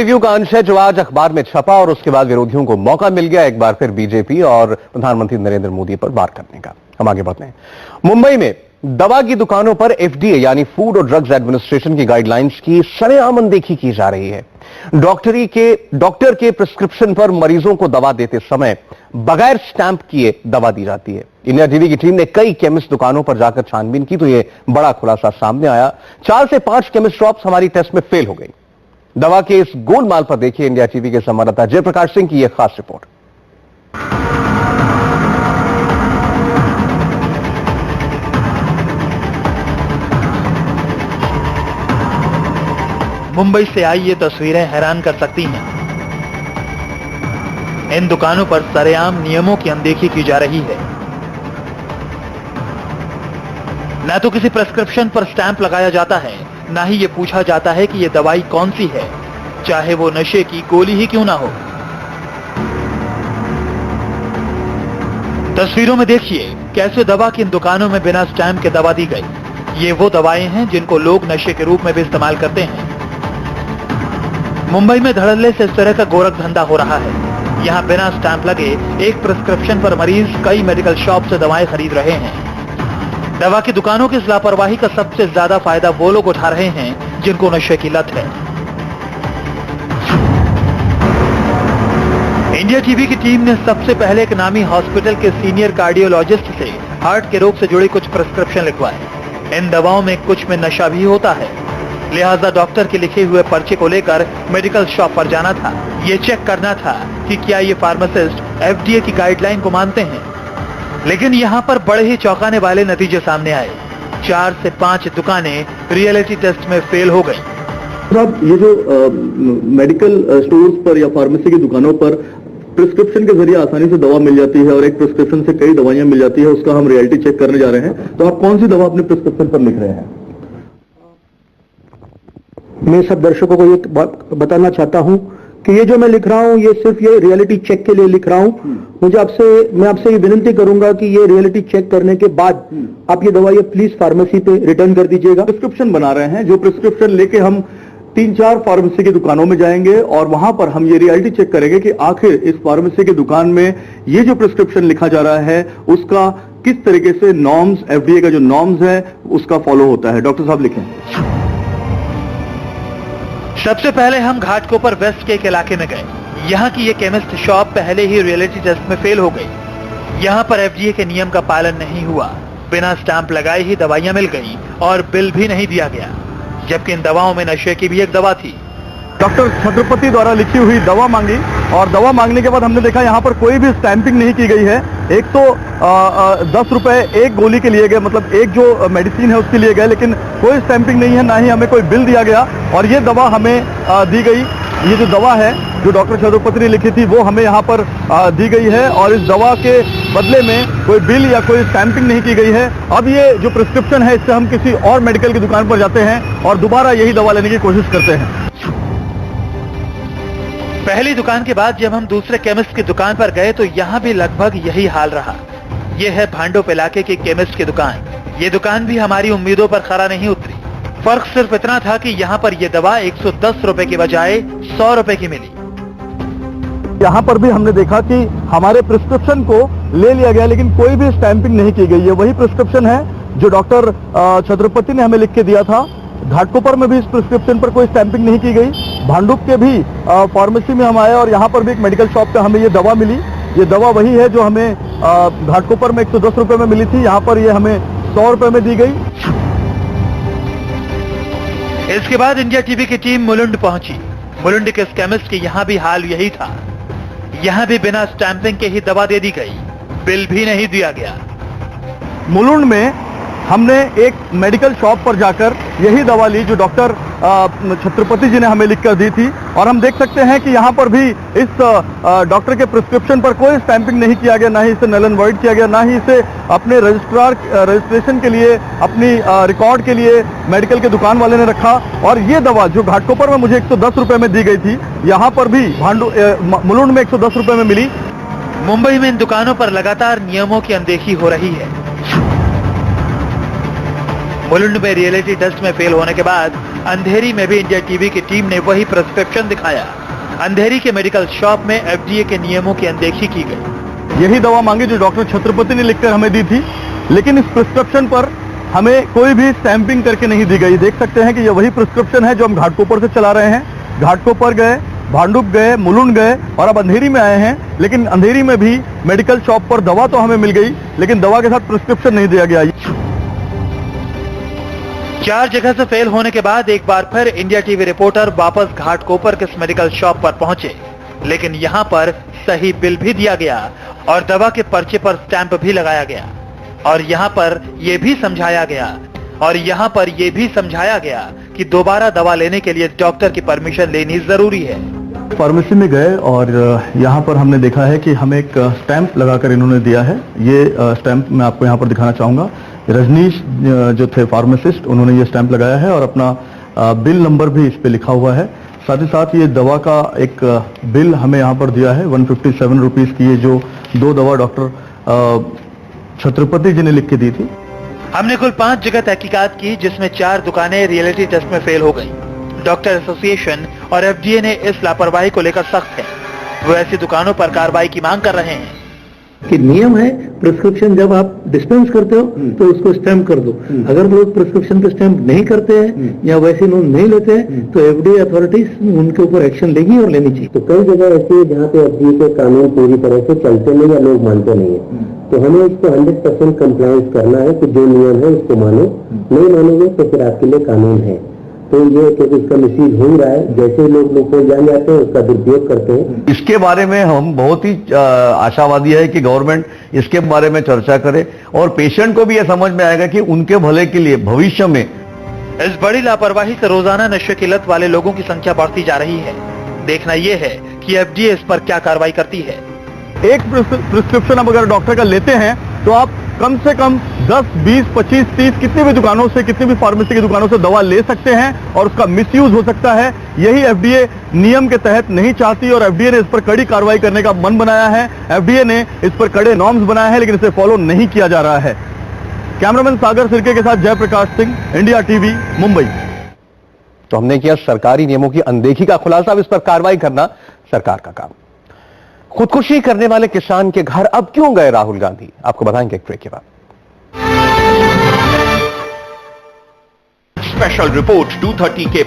Review का अंश है जो आज अखबार में छपा और उसके बाद विरोधियों को मौका मिल गया एक बार फिर बीजेपी और प्रधानमंत्री नरेंद्र मोदी पर वार करने का। हम आगे बढ़ते हैं। मुंबई में दवा की दुकानों पर एफडीए यानी फूड और ड्रग्स एडमिनिस्ट्रेशन की गाइडलाइंस की सरेआम अनदेखी की जा रही है। डॉक्टर के प्रिस्क्रिप्शन पर मरीजों को दवा देते समय बगैर स्टैंप किए दवा दी जाती है। इंडिया टीवी की टीम ने कई केमिस्ट दुकानों पर जाकर छानबीन की तो यह बड़ा खुलासा सामने आया। 4 से 5 केमिस्ट शॉप्स हमारी टेस्ट में फेल हो गई। दवा के इस गोलमाल पर देखिए इंडिया टीवी के संवाददाता जयप्रकाश सिंह की यह खास रिपोर्ट। मुंबई से आई ये तस्वीरें हैरान कर सकती हैं। इन दुकानों पर सरेआम नियमों की अनदेखी की जा रही है। न तो किसी प्रिस्क्रिप्शन पर स्टैंप लगाया जाता है, ना ही ये पूछा जाता है कि ये दवाई कौन सी है, चाहे वो नशे की गोली ही क्यों ना हो। तस्वीरों में देखिए कैसे दवा की इन दुकानों में बिना स्टैंप के दवा दी गई। ये वो दवाएं हैं जिनको लोग नशे के रूप में भी इस्तेमाल करते हैं। मुंबई में धड़ल्ले से इस तरह का गोरख धंधा हो रहा है। यहाँ बिना स्टैंप लगे एक प्रिस्क्रिप्शन पर मरीज कई मेडिकल शॉप से दवाएं खरीद रहे हैं। दवा की दुकानों की इस लापरवाही का सबसे ज्यादा फायदा वो लोग उठा रहे हैं जिनको नशे की लत है। इंडिया टीवी की टीम ने सबसे पहले एक नामी हॉस्पिटल के सीनियर कार्डियोलॉजिस्ट से हार्ट के रोग से जुड़ी कुछ प्रिस्क्रिप्शन लिखवाए। इन दवाओं में कुछ में नशा भी होता है, लिहाजा डॉक्टर के लिखे हुए पर्चे को लेकर मेडिकल शॉप पर जाना था। ये चेक करना था कि क्या ये फार्मासिस्ट एफडीए की गाइडलाइन को मानते हैं। लेकिन यहाँ पर बड़े ही चौंकाने वाले नतीजे सामने आए। 4 से 5 दुकानें रियलिटी टेस्ट में फेल हो गई। साहब, ये जो मेडिकल स्टोर्स पर या फार्मेसी की दुकानों पर प्रिस्क्रिप्शन के जरिए आसानी से दवा मिल जाती है और एक प्रिस्क्रिप्शन से कई दवाइयां मिल जाती है, उसका हम रियलिटी चेक करने जा रहे हैं। तो आप कौन सी दवा अपने प्रिस्क्रिप्शन पर लिख रहे हैं? मैं सब दर्शकों को ये बताना चाहता हूं कि ये जो मैं लिख रहा हूं ये सिर्फ ये रियलिटी चेक के लिए लिख रहा हूं। मैं आपसे ये विनती करूंगा कि ये रियलिटी चेक करने के बाद आप ये दवा प्लीज फार्मेसी पे रिटर्न कर दीजिएगा। प्रिस्क्रिप्शन बना रहे हैं, जो प्रिस्क्रिप्शन लेके हम 3-4 फार्मेसी की दुकानों में जाएंगे और वहां पर हम ये रियलिटी चेक करेंगे कि आखिर इस फार्मेसी की दुकान में ये जो प्रिस्क्रिप्शन लिखा जा रहा है उसका किस तरीके से नॉर्म्स, एफडीए का जो नॉर्म्स है उसका फॉलो होता है। डॉक्टर साहब लिखें। सबसे पहले हम घाटकोपर वेस्ट के एक इलाके में गए। यहाँ की ये केमिस्ट शॉप पहले ही रियलिटी टेस्ट में फेल हो गई। यहाँ पर एफडीए के नियम का पालन नहीं हुआ, बिना स्टैंप लगाए ही दवाइयां मिल गई और बिल भी नहीं दिया गया, जबकि इन दवाओं में नशे की भी एक दवा थी। डॉक्टर छत्रपति द्वारा लिखी हुई दवा मांगी और दवा मांगने के बाद हमने देखा यहाँ पर कोई भी स्टैंपिंग नहीं की गई है। एक तो 10 रुपए एक गोली के लिए गए, मतलब एक जो मेडिसिन है उसके लिए गए, लेकिन कोई स्टैंपिंग नहीं है, ना ही हमें कोई बिल दिया गया। और ये दवा हमें दी गई, ये जो दवा है जो डॉक्टर छत्रपति ने लिखी थी वो हमें यहाँ पर दी गई है और इस दवा के बदले में कोई बिल या कोई स्टैंपिंग नहीं की गई है। अब ये जो प्रिस्क्रिप्शन है इससे हम किसी और मेडिकल की दुकान पर जाते हैं और दोबारा यही दवा लेने की कोशिश करते हैं। पहली दुकान के बाद जब हम दूसरे केमिस्ट की दुकान पर गए तो यहाँ भी लगभग यही हाल रहा। ये है भांडुप इलाके की केमिस्ट की दुकान। ये दुकान भी हमारी उम्मीदों पर खरा नहीं उतरी। फर्क सिर्फ इतना था कि यहाँ पर ये दवा 110 रुपए की बजाय 100 रुपए की मिली। यहाँ पर भी हमने देखा कि हमारे प्रिस्क्रिप्शन को ले लिया गया लेकिन कोई भी स्टैंपिंग नहीं की गई है। वही प्रिस्क्रिप्शन है जो डॉक्टर छत्रपति ने हमें लिख के दिया था। घाटकोपर में भी इस प्रिस्क्रिप्शन पर कोई स्टैंपिंग नहीं की गई। भांडुप के भी फार्मेसी में हम आए और यहाँ पर भी एक मेडिकल शॉप पे हमें ये दवा मिली। ये दवा वही है जो हमें घाटकोपर में 110 रुपए में मिली थी, यहाँ पर ये हमें 100 रुपए में दी गई। इसके बाद इंडिया टीवी की टीम मुलुंड पहुंची। मुलुंड के केमिस्ट के यहाँ भी हाल यही था। यहाँ भी बिना स्टैंपिंग के ही दवा दे दी गई, बिल भी नहीं दिया गया। मुलुंड में हमने एक मेडिकल शॉप पर जाकर यही दवा ली जो डॉक्टर छत्रपति जी ने हमें लिखकर दी थी और हम देख सकते हैं कि यहाँ पर भी इस डॉक्टर के प्रिस्क्रिप्शन पर कोई स्टैंपिंग नहीं किया गया, ना ही इसे नल एंड वॉइड किया गया, ना ही इसे अपने रजिस्ट्रेशन के लिए, अपनी रिकॉर्ड के लिए मेडिकल के दुकान वाले ने रखा। और ये दवा जो घाटकोपर में मुझे 110 रुपए में दी गई थी, यहाँ पर भी मुलुंड में 110 रुपए में मिली। मुंबई में इन दुकानों पर लगातार नियमों की अनदेखी हो रही है। मुलुंड में रियलिटी टेस्ट में फेल होने के बाद अंधेरी में भी इंडिया टीवी की टीम ने वही प्रिस्क्रिप्शन दिखाया। अंधेरी के मेडिकल शॉप में एफडीए के नियमों की अनदेखी की गई। यही दवा मांगी जो डॉक्टर छत्रपति ने लिखकर हमें दी थी, लेकिन इस प्रिस्क्रिप्शन पर हमें कोई भी स्टैंपिंग करके नहीं दी गई। देख सकते हैं कि ये वही प्रिस्क्रिप्शन है जो हम घाटकोपर से चला रहे हैं। घाटकोपर गए, भांडुप गए, मुलुंड गए और अब अंधेरी में आए हैं, लेकिन अंधेरी में भी मेडिकल शॉप पर दवा तो हमें मिल गई, लेकिन दवा के साथ प्रिस्क्रिप्शन नहीं दिया गया। 4 जगह से फेल होने के बाद एक बार फिर इंडिया टीवी रिपोर्टर वापस घाटकोपर के मेडिकल शॉप पर पहुंचे, लेकिन यहां पर सही बिल भी दिया गया और दवा के पर्चे पर स्टैंप भी लगाया गया और यहां पर यह भी समझाया गया कि दोबारा दवा लेने के लिए डॉक्टर की परमिशन लेनी जरूरी है। फार्मेसी में गए और यहाँ पर हमने देखा है कि हमें एक स्टैंप लगाकर इन्होंने दिया है। ये स्टैंप मैं आपको यहाँ पर दिखाना चाहूंगा। रजनीश जो थे फार्मासिस्ट, उन्होंने ये स्टैंप लगाया है और अपना बिल नंबर भी इस पे लिखा हुआ है। साथ ही साथ ये दवा का एक बिल हमें यहाँ पर दिया है 157 रुपीज की। ये जो 2 दवा डॉक्टर छत्रपति जी ने लिख के दी थी। हमने कुल 5 जगह तहकीकात की, जिसमें 4 दुकानें रियलिटी टेस्ट में फेल हो गई। डॉक्टर एसोसिएशन और एफडीए ने इस लापरवाही को लेकर सख्त है। वो ऐसी दुकानों पर कार्रवाई की मांग कर रहे हैं कि नियम है, प्रिस्क्रिप्शन जब आप डिस्पेंस करते हो तो उसको स्टैम्प कर दो। अगर लोग प्रिस्क्रिप्शन पे स्टैम्प नहीं करते हैं या वैसे नोट नहीं लेते हैं तो एफडीए अथॉरिटीज उनके ऊपर एक्शन लेगी और लेनी चाहिए। तो कई जगह ऐसी है जहाँ पे एफडीए के कानून पूरी तरह से चलते नहीं या लोग मानते नहीं है, तो हमें इसको 100% कंप्लायंस करना है कि जो नियम है उसको मानो। नहीं मानोगे तो फिर आपके लिए कानून है। तो ये क्योंकि इसका मिसयूज हो ही रहा है, जैसे ही लोग जान जाते हैं उसका दुरुपयोग करते हैं। इसके बारे में हम बहुत ही आशावादी है कि गवर्नमेंट इसके बारे में चर्चा करे और पेशेंट को भी यह समझ में आएगा कि उनके भले के लिए भविष्य में इस बड़ी लापरवाही से रोजाना नशे की लत वाले लोगों की संख्या बढ़ती जा रही है। देखना यह है कि एफडीए इस पर क्या कार्रवाई करती है। एक प्रिस्क्रिप्शन अब अगर डॉक्टर का लेते हैं तो आप कम से कम 10, 20, 25, 30 कितनी भी दुकानों से, कितनी भी फार्मेसी की दुकानों से दवा ले सकते हैं और उसका मिसयूज हो सकता है। यही एफडीए नियम के तहत नहीं चाहती और एफडीए ने इस पर कड़ी कार्रवाई करने का मन बनाया है। एफडीए ने इस पर कड़े नॉर्म्स बनाए हैं, लेकिन इसे फॉलो नहीं किया जा रहा है। कैमरामैन सागर सिरके के साथ जयप्रकाश सिंह, इंडिया टीवी, मुंबई। तो हमने किया सरकारी नियमों की अनदेखी का खुलासा। अब इस पर कार्रवाई करना सरकार का काम। खुदकुशी करने वाले किसान के घर अब क्यों गए राहुल गांधी, आपको बताएंगे एक ब्रेक के बाद। स्पेशल रिपोर्ट 230 के